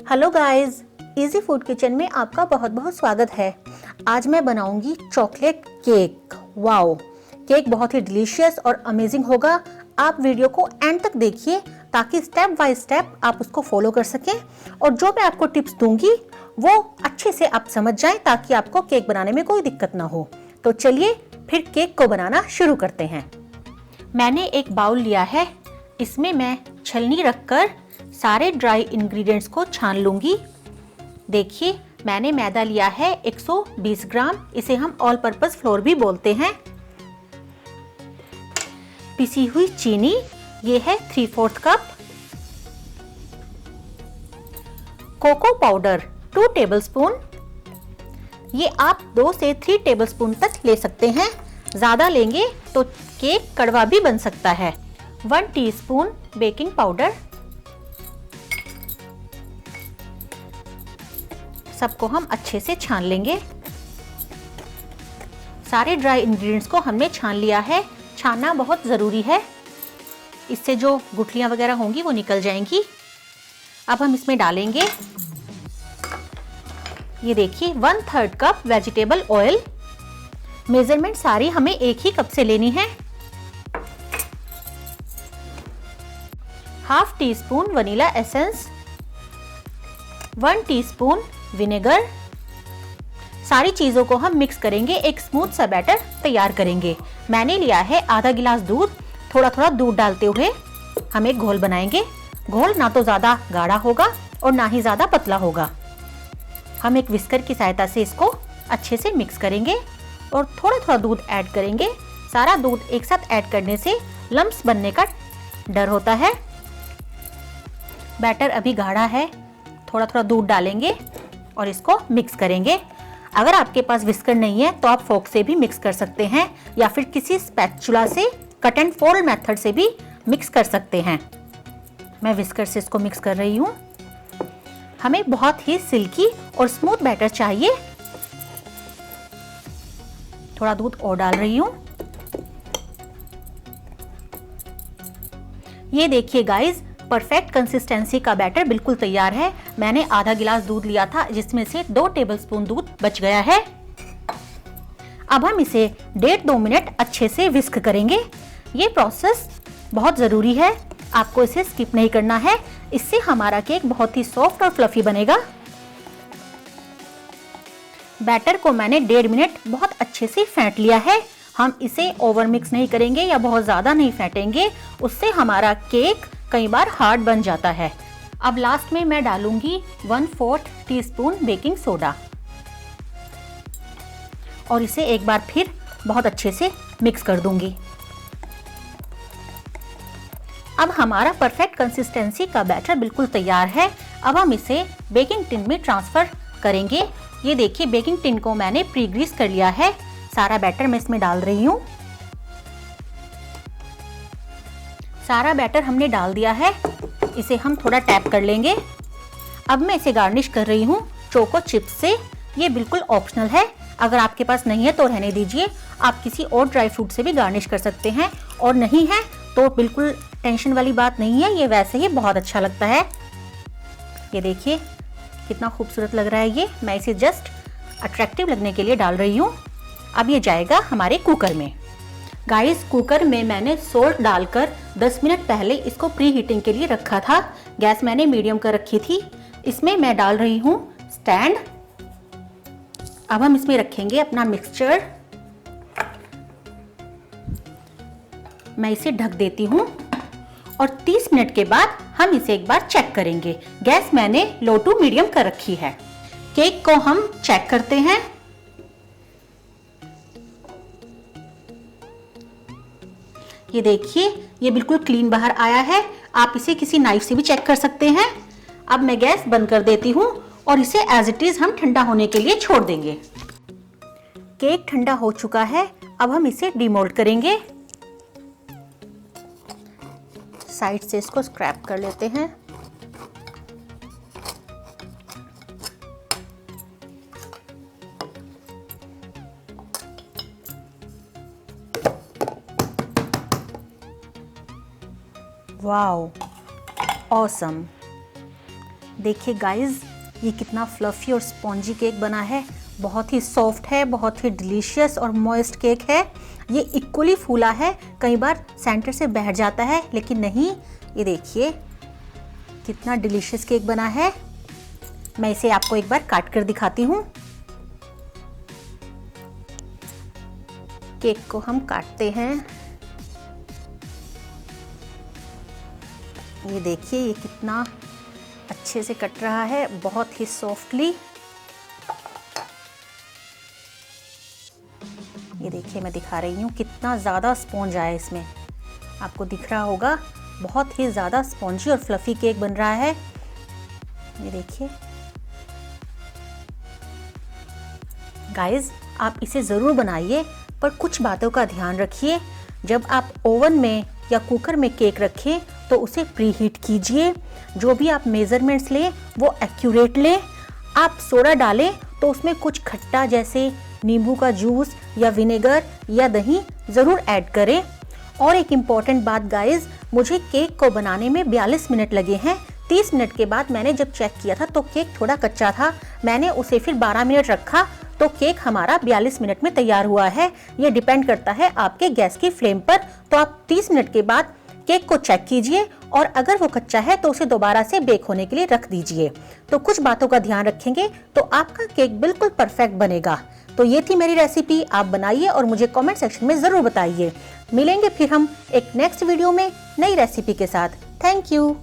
Hello guys, easy food kitchen में आपका बहुत बहुत स्वागत है। आज मैं बनाऊंगी चॉकलेट केक। वाओ, केक बहुत ही डिलीशियस और अमेजिंग होगा। आप वीडियो को एंड तक देखिए ताकि स्टेप बाय स्टेप आप उसको फॉलो कर सकें और जो मैं आपको टिप्स दूंगी वो अच्छे से आप समझ जाएं ताकि आपको केक बनाने में कोई दिक्कत ना हो। तो चलिए फिर केक को बनाना शुरू करते हैं। मैंने एक बाउल लिया है, इसमें मैं छलनी रखकर सारे ड्राई इंग्रेडिएंट्स को छान लूंगी। देखिए मैंने मैदा लिया है 120 ग्राम, इसे हम ऑल पर्पस फ्लोर भी बोलते हैं। पिसी हुई चीनी ये है 3/4 कप। कोको पाउडर 2 टेबलस्पून, ये आप 2 से 3 टेबलस्पून तक ले सकते हैं। ज्यादा लेंगे तो केक कड़वा भी बन सकता है। 1 टीस्पून बेकिंग पाउडर। सबको हम अच्छे से छान लेंगे। सारे ड्राई इंग्रेडिएंट्स को हमने छान लिया है। छानना बहुत ज़रूरी है, इससे जो गुठलियां वगैरह होंगी वो निकल जाएंगी। अब हम इसमें डालेंगे, ये देखिए 1/3 कप वेजिटेबल ऑयल। मेजरमेंट सारी हमें एक ही कप से लेनी है। Half tea spoon vanilla essence, 1 teaspoon vinegar. सारी चीजों को हम मिक्स करेंगे, एक स्मूथ सा बैटर तैयार करेंगे। मैंने लिया है आधा गिलास दूध। थोड़ा थोड़ा दूध डालते हुए हम एक घोल बनाएंगे। घोल ना तो ज्यादा गाढ़ा होगा और ना ही ज्यादा पतला होगा। हम एक विस्कर की सहायता से इसको अच्छे से मिक्स करेंगे और थोड़ा थोड़ा दूध ऐड करेंगे। सारा दूध एक साथ ऐड करने से लम्प्स बनने का डर होता है। बैटर अभी गाढ़ा है, थोड़ा थोड़ा दूध डालेंगे और इसको मिक्स करेंगे। अगर आपके पास विस्कर नहीं है तो आप फोक से भी मिक्स कर सकते हैं या फिर किसी स्पैचुला से कट एंड फोल्ड मेथड से भी मिक्स कर सकते हैं। मैं विस्कर से इसको मिक्स कर रही हूँ। हमें बहुत ही सिल्की और स्मूथ बैटर चाहिए। थोड़ा दूध और डाल रही हूँ। ये देखिए गाइस, परफेक्ट कंसिस्टेंसी का बैटर बिल्कुल तैयार है। मैंने आधा गिलास दूध लिया था जिसमें से 2 टेबलस्पून दूध बच गया है। अब हम इसे 1.5-2 मिनट अच्छे से विस्क करेंगे। ये प्रोसेस बहुत जरूरी है, आपको इसे स्किप नहीं करना है। इससे हमारा केक बहुत ही सॉफ्ट और फ्लफी बनेगा। बैटर को मैंने 1.5 मिनट बहुत अच्छे से फेंट लिया है। हम इसे ओवर मिक्स नहीं करेंगे या बहुत ज्यादा नहीं फेंटेंगे, उससे हमारा केक कई बार हार्ड बन जाता है। अब लास्ट में मैं डालूंगी 1/4 टीस्पून बेकिंग सोडा और इसे एक बार फिर बहुत अच्छे से मिक्स कर दूंगी। अब हमारा परफेक्ट कंसिस्टेंसी का बैटर बिल्कुल तैयार है। अब हम इसे बेकिंग टिन में ट्रांसफर करेंगे। ये देखिए बेकिंग टिन को मैंने प्री ग्रीस कर लिया है। सारा बैटर मैं इसमें डाल रही हूँ। सारा बैटर हमने डाल दिया है, इसे हम थोड़ा टैप कर लेंगे। अब मैं इसे गार्निश कर रही हूँ चोको चिप्स से। ये बिल्कुल ऑप्शनल है, अगर आपके पास नहीं है तो रहने दीजिए। आप किसी और ड्राई फ्रूट से भी गार्निश कर सकते हैं और नहीं है तो बिल्कुल टेंशन वाली बात नहीं है, ये वैसे ही बहुत अच्छा लगता है। ये देखिए कितना खूबसूरत लग रहा है ये। मैं इसे जस्ट अट्रैक्टिव लगने के लिए डाल रही हूँ। अब ये जाएगा हमारे कुकर में। गाइस, कुकर में मैंने सोल्ट डालकर 10 मिनट पहले इसको प्री हीटिंग के लिए रखा था। गैस मैंने मीडियम कर रखी थी। इसमें मैं डाल रही हूँ स्टैंड। अब हम इसमें रखेंगे अपना मिक्सचर। मैं इसे ढक देती हूँ और 30 मिनट के बाद हम इसे एक बार चेक करेंगे। गैस मैंने लो टू मीडियम कर रखी है। केक को हम चेक करते हैं। ये देखिए ये बिल्कुल क्लीन बाहर आया है। आप इसे किसी नाइफ से भी चेक कर सकते हैं। अब मैं गैस बंद कर देती हूँ और इसे एज इट इज हम ठंडा होने के लिए छोड़ देंगे। केक ठंडा हो चुका है। अब हम इसे डीमोल्ड करेंगे। साइड से इसको स्क्रैप कर लेते हैं। Wow, awesome. देखिए गाइस, ये कितना फ्लफी और स्पॉन्जी केक बना है। बहुत ही सॉफ्ट है, बहुत ही डिलीशियस और मॉइस्ट केक है। ये इक्वली फूला है, कई बार सेंटर से बैठ जाता है लेकिन नहीं। ये देखिए कितना डिलीशियस केक बना है। मैं इसे आपको एक बार काट कर दिखाती हूँ। केक को हम काटते हैं। ये देखिए ये कितना अच्छे से कट रहा है, बहुत ही सॉफ्टली। ये देखिए मैं दिखा रही हूँ कितना ज़्यादा स्पॉन्ज आया इसमें, आपको दिख रहा होगा। बहुत ही ज़्यादा स्पॉन्जी और फ्लफी केक बन रहा है। ये देखिए गाइस, आप इसे ज़रूर बनाइए, पर कुछ बातों का ध्यान रखिए। जब आप ओवन में या कुकर में केक रखें तो उसे प्री हीट कीजिए। जो भी आप मेज़रमेंट्स लें वो एक्यूरेट लें। आप सोडा डालें तो उसमें कुछ खट्टा जैसे नींबू का जूस या विनेगर या दही ज़रूर ऐड करें। और एक इम्पॉर्टेंट बात गाइस, मुझे केक को बनाने में 42 मिनट लगे हैं। 30 मिनट के बाद मैंने जब चेक किया था तो केक थोड़ा कच्चा था। मैंने उसे फिर 12 मिनट रखा तो केक हमारा 42 मिनट में तैयार हुआ है। ये डिपेंड करता है आपके गैस की फ्लेम पर। तो आप 30 मिनट के बाद केक को चेक कीजिए और अगर वो कच्चा है तो उसे दोबारा से बेक होने के लिए रख दीजिए। तो कुछ बातों का ध्यान रखेंगे तो आपका केक बिल्कुल परफेक्ट बनेगा। तो ये थी मेरी रेसिपी, आप बनाइए और मुझे कमेंट सेक्शन में ज़रूर बताइए। मिलेंगे फिर हम एक नेक्स्ट वीडियो में नई रेसिपी के साथ। Thank you.